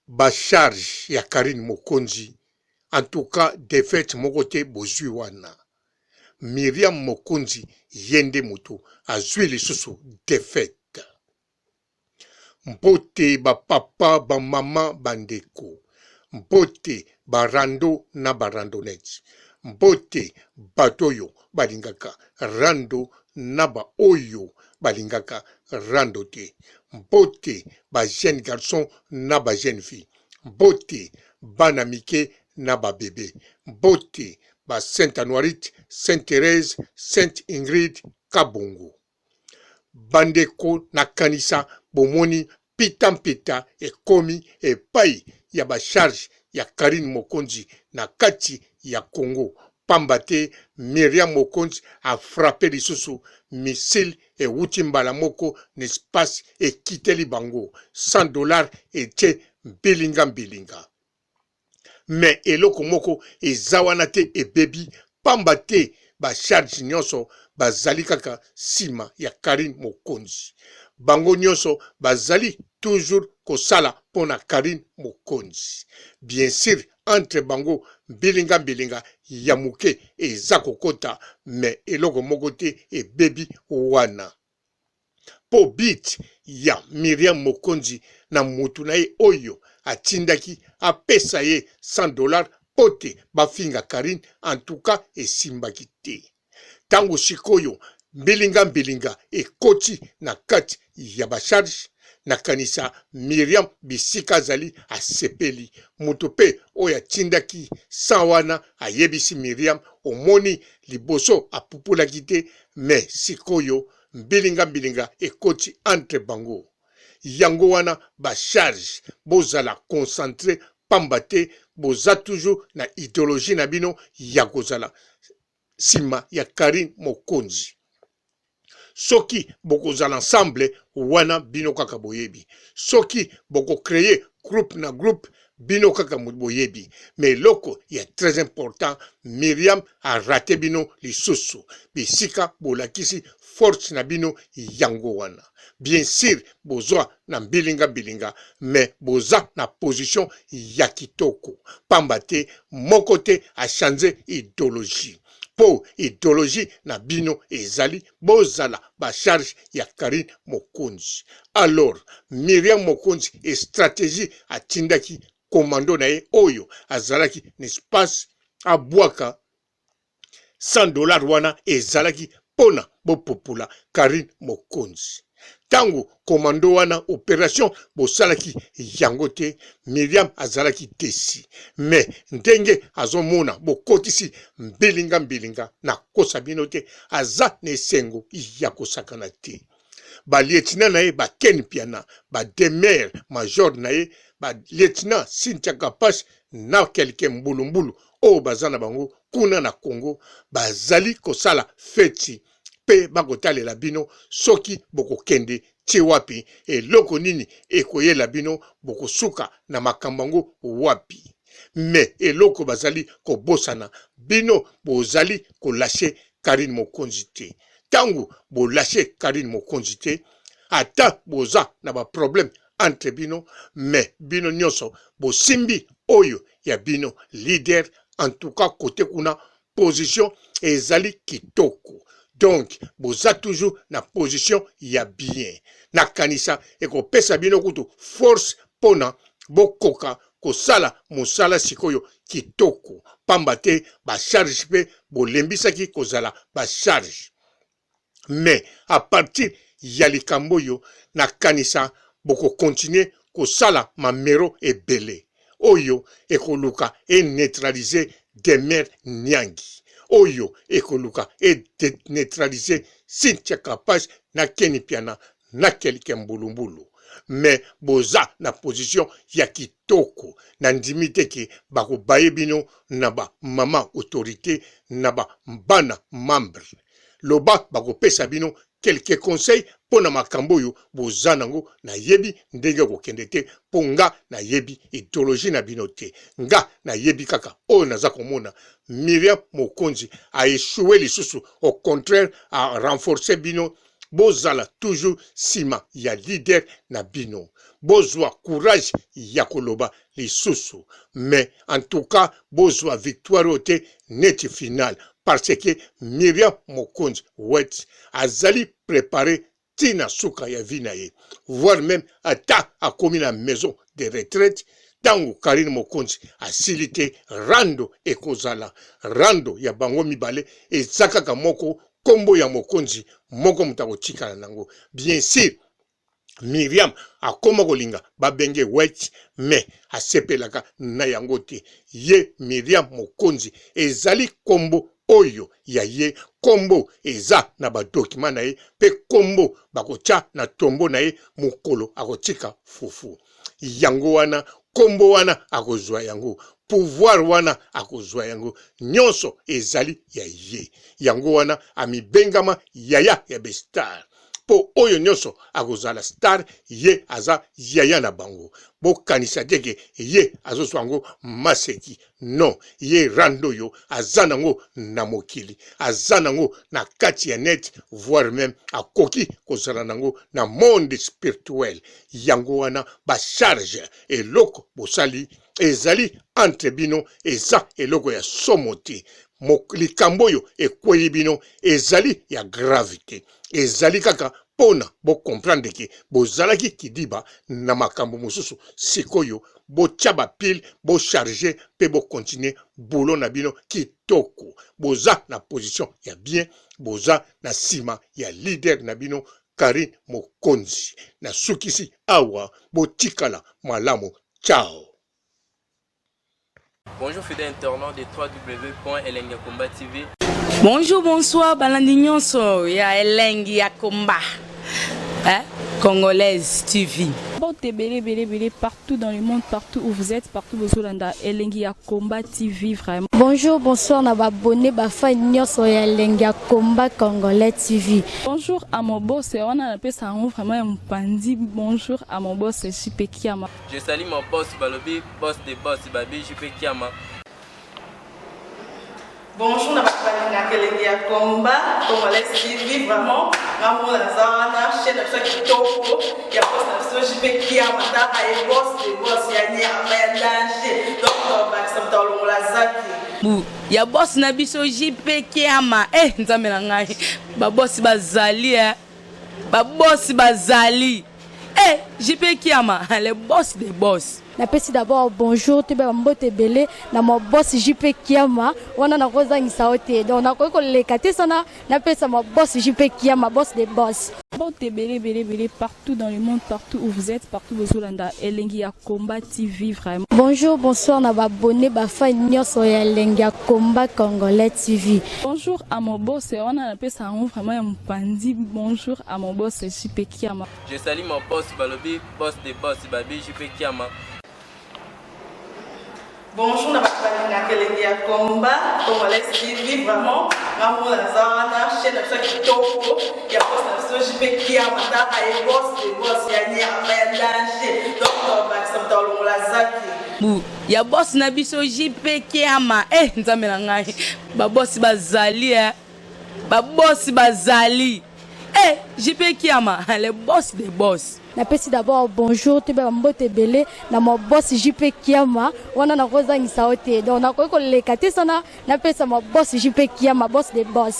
ba charge ya Karine Mokonzi en tout cas défaite moko te bozwi wana. Miriam Mokonzi yende moto azwi lisusu défaite. Mbote ba papa ba mama bandeko. Mbote barando na barandonete. Mbote batoyo balingaka rando na ba oyo balingaka rando te. Mbote ba jeune garçon na ba jeune fille. Mbote bana mike na ba bébé. Mbote ba Sainte Anoirite, Sainte Thérèse, Sainte Ingrid Kabongo. Bandeko na kanisa bomoni pita ekomi epai ya ba charge ya Karine Mokonzi na kati ya Congo. Pambate Miriam Mokonzi a frappé lisusu missile et wuti mbala moko n'espace et kiteli bango $100 et bilinga. Mais eloko moko ezawana te ebebi pambate ba charge nyonso bazali kaka sima ya Karine Mokonzi. Bango nyonso bazali toujours kosala pona Karine Mokonzi. Bien sûr, entre bango bilinga ya muke eza kokota, mais eloko moko te ebebi wana. Po bit ya Miriam Mokonzi na mutu na ye oyo atindaki apesa ye $100 pote bafinga Karine en tout cas esimbaki te. Tango sikoyo mbilinga ekoti na kati ya bacharge na kanisa Miriam bisika zali asepeli. Mutu pe oyo atindaki sa wana ayebisi Miriam omoni liboso apupulaki te, mais sikoyo mbilinga ekoti entre bango. Yango wana ba charge bozala concentré pambate boza toujours na idéologie na bino ya kozala sima ya Karine Mokonzi. Soki boko zala ensemble wana bino kaka boyebi. Soki boko créer groupe na groupe bino kaka boyebi. Mais loko ya très important, Miriam a raté bino lisusu. Bisika bolakisi force na bino yango wana. Bien sûr, bozoa na bilinga, mais boza na position ya kitoko. Pambate, mokote a changé idéologie. Po idéologie na bino ezali bozala ba charge ya Karine Mokonzi. Alors, Miriam Mokonzi et stratégie atindaki commando na ye oyo azalaki n'espace abwaka $100 wana ezalaki pona bopopula Karine Mokonzi. Tango commando wana opération bosalaki yango te, Miriam azalaki desi. Mais ndenge azomona bokotisi mbilinga na kosa bino te, aza nesengo ya kosakana te. Ba lieutenant na ye ba Ken Piana, ba demer major na ye, ba lieutenant Cynthia Kapash na kelke mbulumbulu o bazana bango kuna na Congo, bazali kosala feti pe bakotalela bino soki bokokende ti wapi eloko nini ekoyela bino bokosuka na makambango wapi. Mais eloko bazali kobosana bino bozali kolashe Karine Mokonzi te. Tangu bolashe Karine Mokonzi te, ata boza na ba problème entre bino, mais bino nyonso bosimbi oyo ya bino leader, en tout cas côté kuna position ezali kitoko. Donc, boza toujours na position ya bien. Na kanisa ekopesa bino kutu force pona bokoka kosala mosala sikoyo kitoko. Pambate ba charge pe bolembisaki kozala ba charge. Mais à partir ya likambo yo na kanisa boko continuer kosala mamero ebele. Oyo ekoluka e neutraliser Demer Nyangi. Oyo ekoluka et neutraliser Cynthia Kapash na Ken Piana na kelke mbulumbulu. Mais boza na position ya kitoko na ndimite ke bako baye bino na ba mama autorité na ba bana membre. Loba bako pesa bino quelques conseils pona makambo yo boza nango na yebi ndenge kokende te ponga na yebi idéologie na bino te. Nga na yebi kaka o naza komona Miriam Mokonzi a échoué lisusu, au contraire a renforcé bino bozala toujours sima ya leader na bino bozwa courage ya koloba lisusu mais en tout cas bozwa victoire ote neti final parce que Miriam Mokonzi Wet azali préparé tina suka ya vie na ye voire même ata akomi na maison de retraite tango Karine Mokonzi asilite rando ekozala rando ya bango mibale ezakaka moko kombo ya Mokonzi moko mutako chikana nango bien sûr Miriam akoma kolinga babenge Wet mais asepelaka na yango te ye Miriam Mokonzi ezali kombo oyo ya ye kombo eza na badokima na ye pe kombo bakocha na tombo na ye mukolo akotika fufu yango wana kombo wana akozwa yango pouvoir wana akozwa yango nyonso ezali ya ye yango wana amibengama yaya ya bestar po oyo nyonso akozala star ye aza yaya na bango bokanisa teke ye azozwa yango maseki non ye rando yo aza nango na mokili aza nango na kati ya net voire même akoki kozala nango na monde spirituel yango wana bacharge eloko bosali ezali entre bino eza eloko ya somo te likambo oyo ekweli bino ezali ya gravité ezali kaka pona bo comprendre ke bozalaki kidiba na makambo mosusu sikoyo botia bapile bo charger pe bo continuer boulot na bino kitoko boza na position ya bien boza na sima ya leader na bino Karine Mokonzi na sukisi awa botikala malamu ciao. Bonjour fidèles internautes de www.elengiakomba TV. Bonjour, bonsoir, balandi nyonso ya Elengi ya Komba. Congolaise TV. Bon, belé, partout dans le monde, partout où vous êtes, partout où vous êtes, Elengi ya Komba TV, vraiment. Bonjour, bonsoir, na abonné, bafa nyonso ya Elengi ya Komba Congolais TV. Bonjour à mon boss, on a appelé ça vraiment un pandi. Bonjour à mon boss, JP Kiama. Je salue mon boss Balobi, boss des boss Babi, JP Kiama. Bonjour, na Elengi ya Komba Congolais TV, vraiment. Ramon Lazana, chaîne de Kitoko, il y a boss de JP Kiama, et boss des boss, il y a un danger. Donc, ça me donne la zaki. Ya boss na biso JP Kiama nzambe na ngai ba boss bazali ba boss bazali JP Kiama le boss des boss. Napesi d'abord bonjour te ba mbote belé na mo boss JP Kiama wana na kozangisa ote donc na ko lekate sana napesa mo boss JP Kiama boss des boss. Bon, belé, partout dans le monde, partout où vous êtes, partout où vous êtes, Elengi ya Komba TV, vraiment. Bonjour, bonsoir, na abonné, bafa nyonso ya Elengi ya Komba Congolais TV. Bonjour à mon boss, on a appelé ça vraiment un pandi. Bonjour à mon boss, JP Kiama. Je salue mon boss Balobi, boss des boss Babi, JP Kiama. Bonjour, na Elengi ya Komba Congolais TV, vraiment. Ramon Lazana, chaîne de Kitoko, il y a boss de JP Kiama, et boss des boss, il y a un danger. Donc, ça me donne la zaki. Ya boss na biso JP Kiama nzambe na ngai ba boss bazali ba boss bazali JP Kiama le boss des boss. Napesi d'abord bonjour te ba mbote belé na mo boss JP Kiama wana na kozangisa ote donc na ko lekate sana napesa mo boss JP Kiama boss des boss.